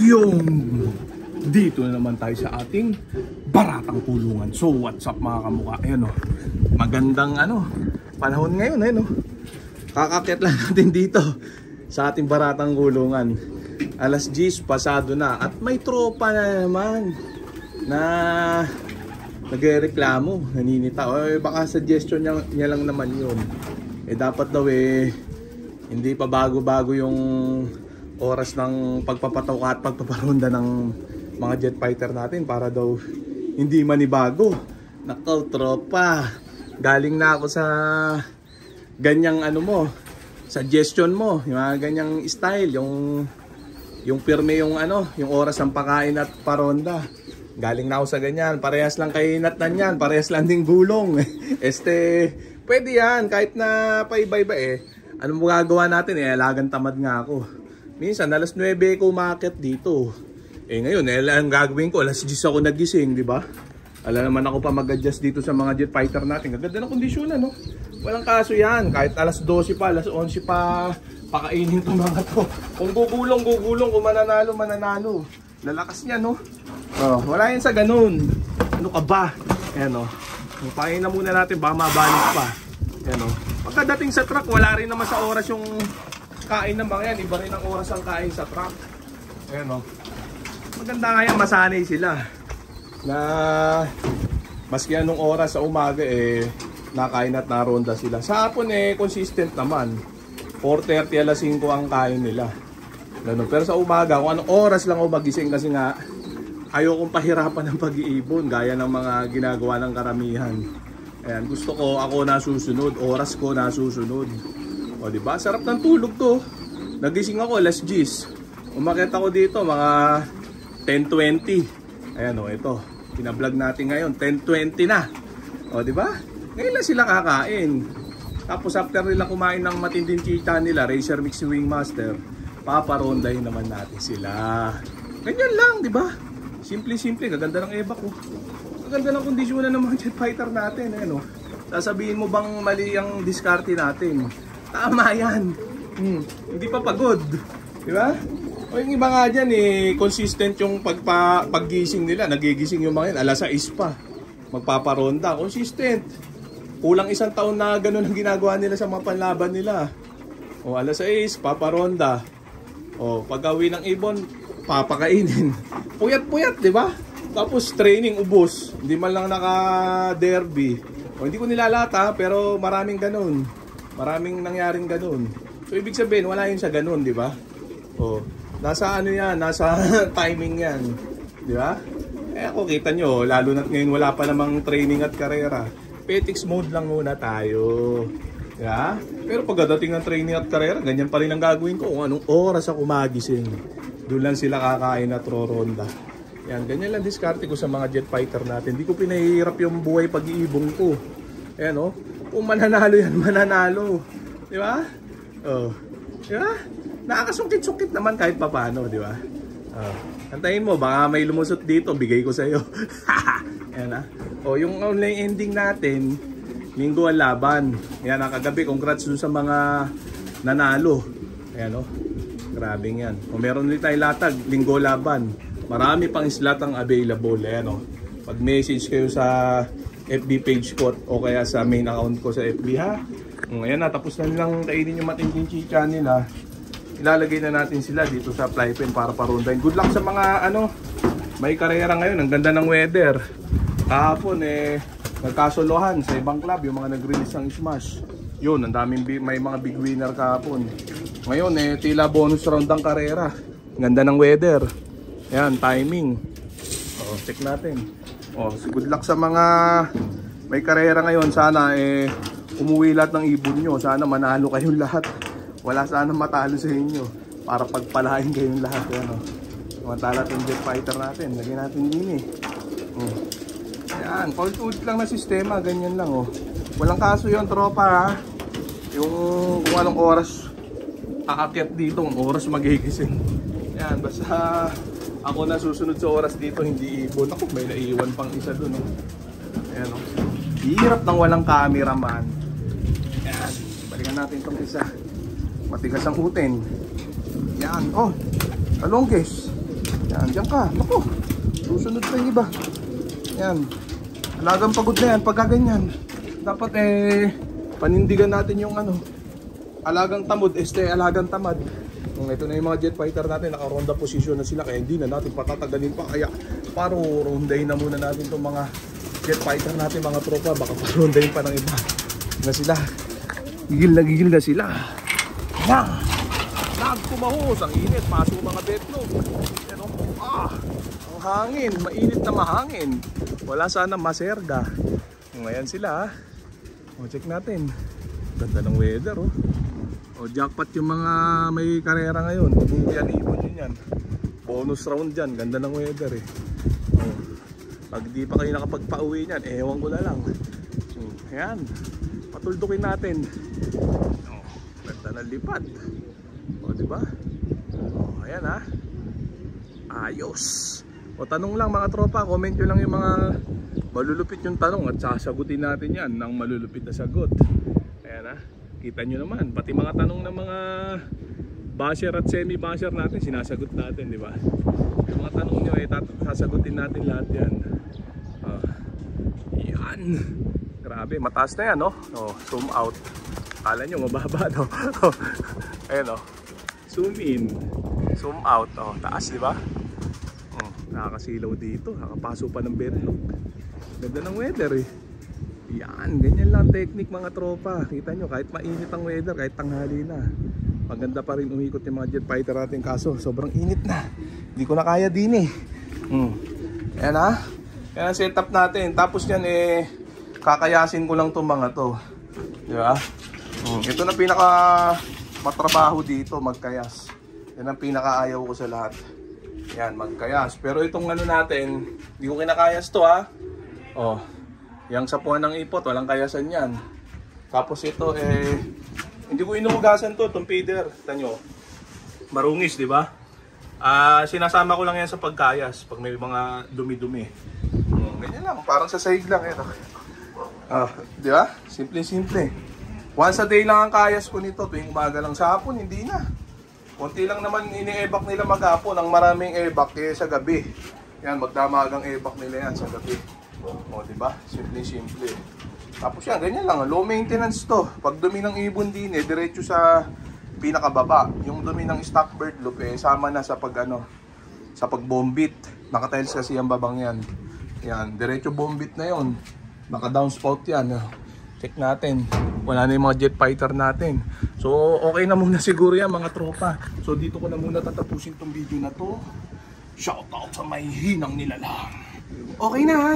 Yung dito na naman tayo sa ating baratang kulungan. So what's up mga kamukha? Ayan o, magandang panahon ngayon. Ayan o, kakakit lang natin dito sa ating baratang kulungan. Alas 10 pasado na at may tropa na naman na nagreklamo, naninita. O baka suggestion niya lang naman yun. Dapat daw hindi pa bago-bago yung oras ng pagpapatoka at pagpaparonda ng mga jet fighter natin para daw hindi manibago. Nakaw tropa, galing na ako sa ganyang suggestion mo, yung mga ganyang style, yung pirme yung oras ng pakain at paronda. Galing na ako sa ganyan, parehas lang kainatan yan, parehas lang ding gulong. Pwede yan, kahit na paiba-iba Ano mo gagawa natin alagang tamad nga ako. Minsan alas 9 ko umakyat dito. Ngayon ang gagawin ko, alas 10 ako nagising, di ba? Alam naman ako pa mag-adjust dito sa mga jet fighter natin. Gaganda ng kondisyon Walang kaso yan, kahit alas 12 pa, alas 11 pa, pakainin itong mga to. Kung gugulong, kung mananalo. Lalakas niya, no? Wala yan sa ganun. Ano ka ba? Ayan, pakain na muna natin, baka mabalik pa. Ayan, pagkadating sa truck, wala rin naman sa oras yung kain ng mga yan. Iba rin ang oras ang kain sa truck. Ayan, maganda nga yan, masanay sila. Na maski anong oras sa umaga, nakain at naronda sila. Sa hapon, consistent naman. 4:30 alas 5 ang kain nila. Ganun. Pero sa umaga, kung anong oras lang ako magising kasi nga ayokong pahirapan ng pag-iibon gaya ng mga ginagawa ng karamihan. Ayan, gusto ko ako nasusunod, oras ko nasusunod. O diba? Sarap ng tulog to. Nagising ako alas 10. Umakyat ako dito mga 10:20. Ayan ito. Pina-vlog natin ngayon, 10:20 na. O diba? Ngayon lang sila kakain. Tapos after nila kumain ng matinding chita nila, Racer Mix Wingmaster, paparondahin naman natin sila. Ganyan lang, di ba? Simple-simple, gaganda ng eba ko. Gaganda ng kondisyonan ng mga jet fighter natin. Sasabihin mo bang mali ang diskarte natin? Tama yan. Hindi pa pagod. Di ba? O yung iba nga dyan, consistent yung paggising nila. Nagigising yung mga yan, alas 6 pa. Magpaparonda, consistent. Kulang isang taon na ganun ang ginagawa nila sa mga panlaban nila. O alas 6, paparonda. O pag-uwi ng ibon, papakainin. Puyat-puyat, di ba? Tapos training, ubos. Hindi man lang naka-derby. O hindi ko nilalata, pero maraming ganun. Maraming nangyaring ganun. So ibig sabihin, wala yun sa ganun, di ba? O, nasa yan, nasa timing yan. Di ba? Ako kita nyo, lalo na't ngayon wala pa namang training at karera. Petics mode lang muna tayo. Yeah? Pero pagdating ng training at karera, ganyan pa rin ang gagawin ko. Kung anong oras ako magising, doon lang sila kakain at roronda. Yan, ganyan lang diskarte ko sa mga jet fighter natin. Hindi ko pinahihirap yung buhay pag-iibong ko. Ayan kung mananalo yan, mananalo. Di ba? Di ba? Nakakasungkit-sungkit naman kahit papano, di ba? Antayin mo, baka may lumusot dito, bigay ko sa'yo. Ayan yung online ending natin, linggo ang laban. Ayan, kagabi, congrats dun sa mga nanalo. Ayan grabe yan. Kung meron ulit tayo latag, linggo laban. Marami pang slot ang available. Ayan pag message kayo sa FB page ko o kaya sa main account ko sa FB ha. Ayan tapos na nilang kainin yung matinding chicha nila. Ilalagay na natin sila dito sa fly pen para parondahin. Good luck sa mga may karera ngayon. Ang ganda ng weather. Kahapon nagkasolohan sa ibang club yung mga nag-release ng Smash. Yun, ang daming may mga big winner kahapon. Ngayon tila bonus round ang karera. Ganda ng weather. Ayan, timing. Check natin. Good luck sa mga may karera ngayon. Sana umuwi lahat ng ibon nyo. Sana manalo kayong lahat. Wala sana matalo sa inyo. Para pagpalain kayong lahat. Samantala itong jet fighter natin. Lagyan natin din Ayan, paulit-ulit lang na sistema. Ganyan lang Walang kaso yun tropa ha. Yung kung anong oras aakyat dito, kung oras magigising. Ayan, basta ako na susunod sa oras dito, hindi ibon. Ako, may naiiwan pang isa dun Ayan hirap ng walang cameraman. Ayan, balikan natin itong isa. Matigas ang utin. Yan, talongges. Yan, diyan ka. Naku, susunod pa yung iba. Yan. Alagang pagod na yan, pagka ganyan. Dapat panindigan natin yung ano. Alagang tamod, alagang tamad. Ito na yung mga jet fighter natin, naka-ronda position na sila. Kaya hindi na natin patatagalin pa. Kaya paro rondahin na muna natin itong mga jet fighter natin, mga tropa. Baka parondahin pa ng iba na sila. Gigil na sila. Yan. Nagkumahos, ang init, paso mga betlog. Yan o, ang hangin, mainit na mahangin. Wala sana maserga. Ngayon sila. O, check natin. Ganda ng weather oh. O, jackpot yung mga may karera ngayon. Yan, ibon yun yan. Bonus round dyan, ganda ng weather eh. O, pag di pa kayo nakapagpa-uwi nyan, ewan ko na lang. Ayan, patuldukin natin. O, ganda ng lipad. O, diba? O, ayan ha. Ayos. O, tanong lang mga tropa, comment nyo lang yung mga malulupit yung tanong at sasagutin natin yan ng malulupit na sagot. Ayan ha. Kita nyo naman, pati mga tanong ng mga basher at semi-basher natin, sinasagot natin, di ba? Yung mga tanong nyo, sasagutin natin lahat yan. Yan. Grabe, mataas na yan, no? Zoom out. Kala nyo, mababa, no? Ayan, no? Zoom in. Zoom out, taas, di ba? Nakakasilaw dito, nakakapaso pa ng betlog. Ganda ng weather, eh. Yan, ganyan lang technique mga tropa. Kita nyo, kahit mainit ang weather, kahit tanghali na, maganda pa rin umikot yung mga jet fighter natin. Kaso, sobrang init na. Hindi ko na kaya din eh. Ayan ha. Yan ang setup natin. Tapos yan kakayasin ko lang itong mga to. Diba? Ito na pinaka matrabaho dito, magkayas. Yan ang pinakaayaw ko sa lahat. Yan, magkayas. Pero itong ano natin, hindi ko kinakayas to ha. Yang sapuan ng ipot, walang kayasan yan. Tapos ito hindi ko inuhugasan to, itong feeder. Tanyo, marungis, di ba? Sinasama ko lang yan sa pagkayas pag may mga dumi-dumi. Ganyan lang, parang sa sahig lang yan. Di ba? Simple-simple. Once a day lang ang kayas ko nito, tuwing umaga lang. Sa hapon, hindi na. Konti lang naman ini-ebak nila maghapon. Ang maraming ebak sa gabi. Yan, magdamagang ebak nila yan sa gabi. Diba? Simple-simple. Tapos yan, ganyan lang. Low maintenance to. Pag dumi ng ibon din diretso sa pinakababa. Yung dumi ng stock bird loop sama na sa sa pagbombit. Naka-tiles kasi yung babang yan. Yan, diretso bombit na yon. Naka-downspout yan. Check natin. Wala na yung mga jet fighter natin. So, okay na muna siguro yan mga tropa. So, dito ko na muna tatapusin tong video na to. Shoutout sa may hinang nilalang. Okay na ha?